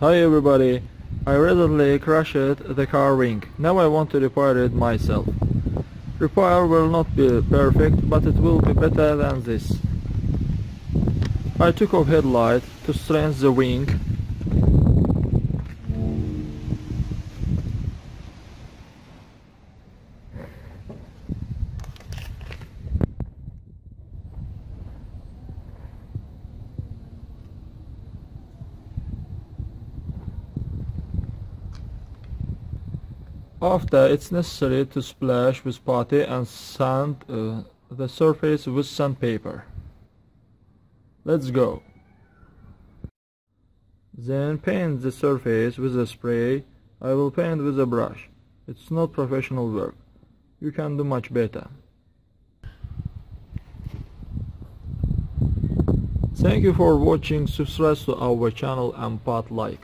Hi everybody, I recently crashed the car ring. Now I want to repair it myself. Repair will not be perfect, but it will be better than this. I took off headlight to strengthen the wing. After, it's necessary to splash with putty and sand the surface with sandpaper. Let's go. Then paint the surface with a spray. I will paint with a brush. It's not professional work. You can do much better. Thank you for watching. Subscribe to our channel and put like.